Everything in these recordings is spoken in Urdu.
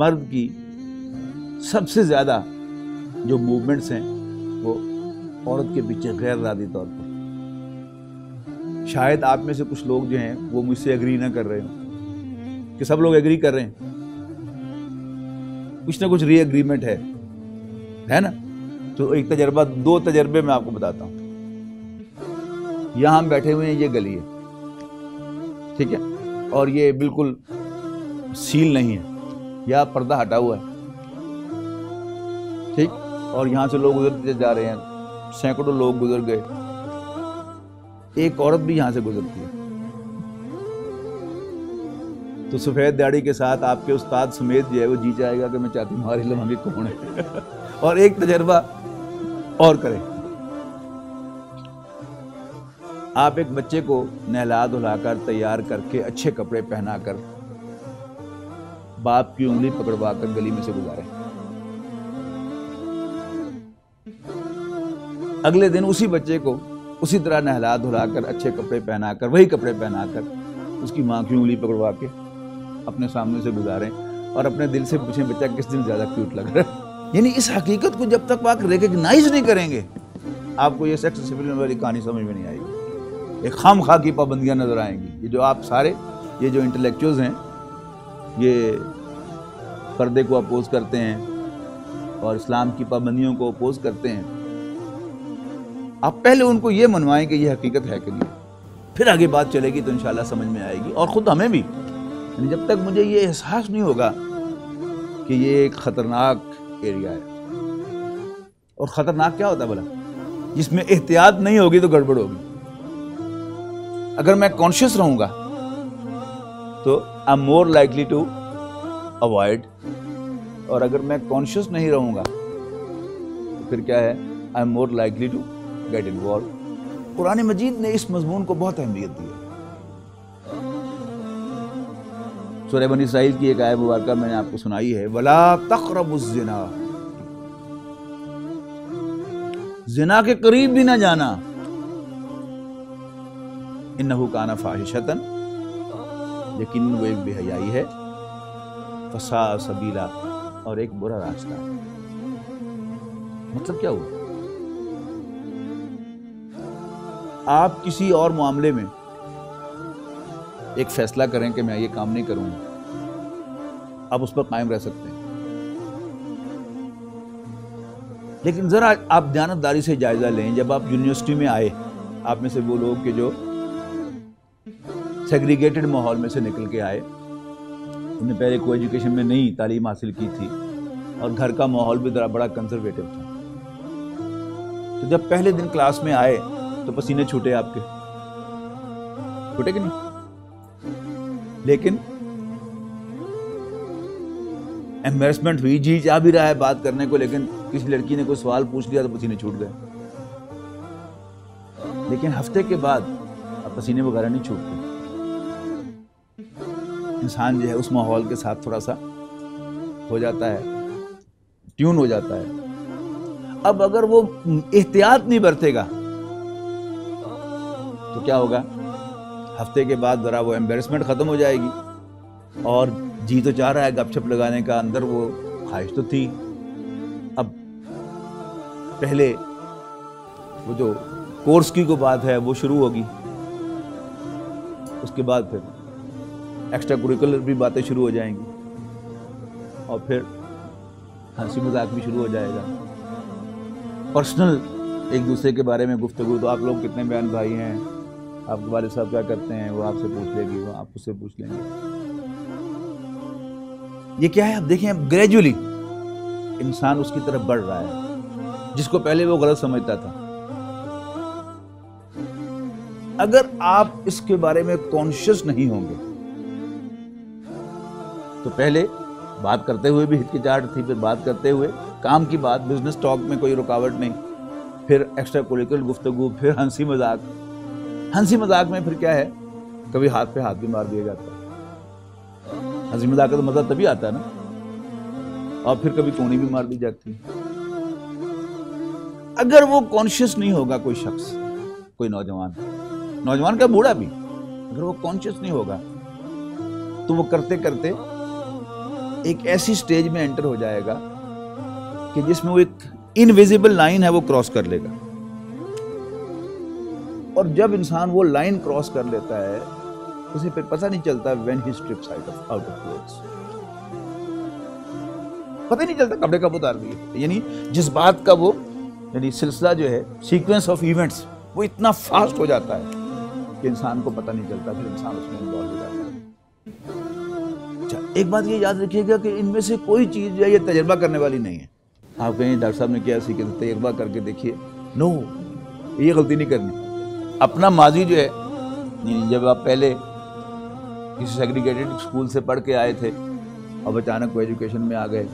مرد کی سب سے زیادہ جو موومنٹس ہیں وہ عورت کے پیچھے غیر ارادی طور پر. شاید آپ میں سے کچھ لوگ جو ہیں وہ مجھ سے ایگری نہ کر رہے ہوں کہ سب لوگ ایگری کر رہے ہیں, کچھ نہ کچھ ری ایگریمنٹ ہے نا. تو ایک تجربہ, 2 تجربے میں آپ کو بتاتا ہوں. یہاں ہم بیٹھے ہوئے ہیں, یہ گلی ہے, ٹھیک ہے, اور یہ بالکل سیل نہیں ہے, یا پردہ ہٹا ہوا ہے, ٹھیک, اور یہاں سے لوگ گزرتے جا رہے ہیں, سینکڑوں لوگ گزر گئے, ایک عورت بھی یہاں سے گزرتی ہے. تو سفید داڑھی کے ساتھ آپ کے استاد سمیت جو ہے وہ جی چاہے گا کہ میں چاہتی ہوں ہماری لمحہ کون ہے. اور ایک تجربہ اور کریں, آپ ایک بچے کو نہلا دھلا کر تیار کر کے اچھے کپڑے پہنا کر باپ کی انگلی پکڑوا کر گلی میں سے گزاریں. اگلے دن اسی بچے کو اسی طرح نہلا دھلا کر اچھے کپڑے پہنا کر, وہی کپڑے پہنا کر, اس کی ماں کی انگلی پکڑوا کے اپنے سامنے سے گزاریں اور اپنے دل سے پوچھیں بچہ کس دن زیادہ کیوٹ لگ رہا ہے. یعنی اس حقیقت کو جب تک آپ ریکگنائز نہیں کریں گے آپ کو یہ سیکس سیویلین والی کہانی سمجھ میں نہیں آئے گی. ایک خام خواہ کی پابندیاں نظر آئیں گی. یہ جو آپ سارے یہ جو انٹلیکچوئلز ہیں یہ پردے کو اپوز کرتے ہیں اور اسلام کی پابندیوں کو اپوز کرتے ہیں, آپ پہلے ان کو یہ منوائیں کہ یہ حقیقت ہے کہ نہیں, پھر آگے بات چلے گی تو انشاءاللہ سمجھ میں آئے گی. اور خود ہمیں بھی, جب تک مجھے یہ احساس نہیں ہوگا کہ یہ ایک خطرناک ایریا ہے. اور خطرناک کیا ہوتا ہے بھلا؟ جس میں احتیاط نہیں ہوگی تو گڑبڑ ہوگی. اگر میں کانشیس رہوں گا تو I am more likely to avoid, اور اگر میں کانشیس نہیں رہوں گا تو پھر کیا ہے, I am more likely to get involve. Quran Majeed نے اس مضمون کو بہت اہمیت دی ہے. سورہ بنی اسرائیل کی ایک آیت مبارکہ میں نے آپ کو سنائی ہے, وَلَا تَقْرَبُوا الزِّنَا, زنا کے قریب بھی نہ جانا, اِنَّهُ كَانَ فَاحِشَةً, لیکن وہ ایک بے حیائی ہے, فَسَاءَ سَبِيلًا, اور ایک برا راستہ. مطلب کیا ہوا؟ آپ کسی اور معاملے میں ایک فیصلہ کریں کہ میں یہ کام نہیں کروں گا, آپ اس پر قائم رہ سکتے ہیں, لیکن ذرا آپ دیانتداری سے جائزہ لیں. جب آپ یونیورسٹی میں آئے, آپ میں سے وہ لوگ کہ جو سیگریگیٹڈ ماحول میں سے نکل کے آئے, انہوں نے پہلے کوئی ایجوکیشن میں نہیں تعلیم حاصل کی تھی اور گھر کا ماحول بھی بڑا کنزرویٹو تھا, تو جب پہلے دن کلاس میں آئے تو پسینے چھوٹے, آپ کے چھوٹے کہ نہیں؟ لیکن ایمبیرسمنٹ ہوئی, جی چاہ بھی رہا ہے بات کرنے کو, لیکن کسی لڑکی نے کوئی سوال پوچھ لیا تو پسینے چھوٹ گئے. لیکن ہفتے کے بعد اب پسینے وغیرہ نہیں چھوٹتے. انسان جو ہے اس ماحول کے ساتھ تھوڑا سا ہو جاتا ہے, ٹیون ہو جاتا ہے. اب اگر وہ احتیاط نہیں برتے گا تو کیا ہوگا؟ ہفتے کے بعد ذرا وہ ایمبیرسمنٹ ختم ہو جائے گی, اور جی تو چاہ رہا ہے گپ چھپ لگانے کا, اندر وہ خواہش تو تھی. اب پہلے وہ جو کورس کی کو بات ہے وہ شروع ہوگی, اس کے بعد پھر ایکسٹرا کوریکولر بھی باتیں شروع ہو جائیں گی, اور پھر ہنسی مذاق بھی شروع ہو جائے گا. پرسنل ایک دوسرے کے بارے میں گفتگو, تو آپ لوگ کتنے بہن بھائی ہیں, آپ کے والد صاحب کیا کرتے ہیں, وہ آپ سے پوچھ لے گی, وہ آپ اس سے پوچھ لیں گے. یہ کیا ہے؟ اب دیکھیں, اب گریجولی انسان اس کی طرف بڑھ رہا ہے جس کو پہلے وہ غلط سمجھتا تھا. اگر آپ اس کے بارے میں کانشیس نہیں ہوں گے تو پہلے بات کرتے ہوئے بھی ہچکچاہٹ تھی, پھر بات کرتے ہوئے کام کی بات, بزنس ٹاک میں کوئی رکاوٹ نہیں, پھر ایکسٹرا کوریکولر گفتگو, پھر ہنسی مذاق. ہنسی مذاق میں پھر کیا ہے, کبھی ہاتھ پہ ہاتھ بھی مار دیا جاتا ہے. ہنسی مذاق کا تو مزہ تبھی آتا ہے نا, اور پھر کبھی کونی بھی مار دی جاتی ہے. اگر وہ کانشیس نہیں ہوگا کوئی شخص, کوئی نوجوان کا بوڑھا بھی, اگر وہ کانشیس نہیں ہوگا تو وہ کرتے کرتے ایک ایسی سٹیج میں انٹر ہو جائے گا کہ جس میں وہ ایک انویزیبل لائن ہے وہ کراس کر لے گا، اور جب انسان وہ لائن کراس کر لیتا ہے اسے پھر پتہ نہیں چلتا when he strips out of clothes، پتہ نہیں چلتا کپڑے کب اتار دیے. یعنی جس بات کا وہ یعنی سلسلہ جو ہے سیکوینس آف ایونٹس وہ اتنا فاسٹ ہو جاتا ہے کہ انسان کو پتہ نہیں چلتا، پھر انسان اس میں انوالو ہو جاتا ہے. اچھا ایک بات یہ یاد رکھیے گا کہ ان میں سے کوئی چیز جو ہے یہ تجربہ کرنے والی نہیں ہے. آپ کہیں ڈاکٹر صاحب نے کیا سیکھا تجربہ کر کے دیکھیے، نو، یہ غلطی نہیں کرنی. اپنا ماضی جو ہے جب آپ پہلے کسی سیگریگیٹڈ اسکول سے پڑھ کے آئے تھے اب اچانک وہ ایجوکیشن میں آ گئے،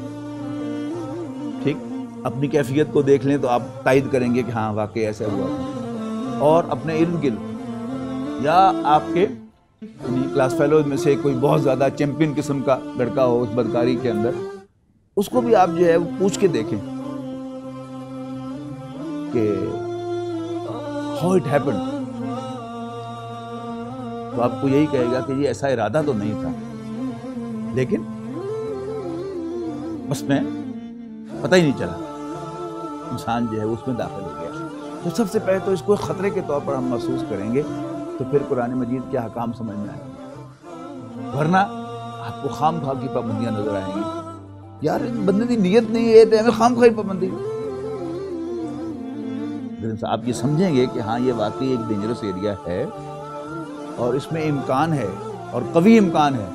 ٹھیک، اپنی کیفیت کو دیکھ لیں تو آپ تائید کریں گے کہ ہاں واقعی ایسا ہوا تھا. اور اپنے ارد گرد یا آپ کے کلاس فیلوز میں سے کوئی بہت زیادہ چیمپئن قسم کا لڑکا ہو اس بدکاری کے اندر، اس کو بھی آپ جو ہے وہ پوچھ کے دیکھیں کہ how it happened، تو آپ کو یہی کہے گا کہ یہ ایسا ارادہ تو نہیں تھا لیکن بس میں پتہ ہی نہیں چلا، انسان جو ہے اس میں داخل ہو گیا. تو سب سے پہلے تو اس کو خطرے کے طور پر ہم محسوس کریں گے تو پھر قرآن مجید کے احکام سمجھ میں آئیں گے، ورنہ آپ کو خام خواہ کی پابندیاں نظر آئیں گی. یار بندے کی نیت نہیں ہے تو ہمیں خام خواہ پابندی. آپ یہ سمجھیں گے کہ ہاں یہ واقعی ایک ڈینجرس ایریا ہے اور اس میں امکان ہے اور قوی امکان ہے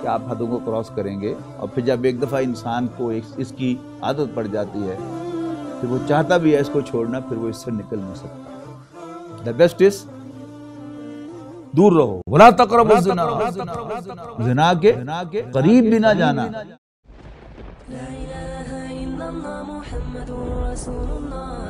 کہ آپ حدوں کو کراس کریں گے، اور پھر جب ایک دفعہ انسان کو اس کی عادت پڑ جاتی ہے پھر وہ چاہتا بھی ہے اس کو چھوڑنا، پھر وہ اس سے نکل نہیں سکتا. The best is دور رہو، وَلَا تَقْرَبُوا الزِّنَا، زنا کے قریب بھی نہ جانا. لا إله إلا الله محمد رسول الله.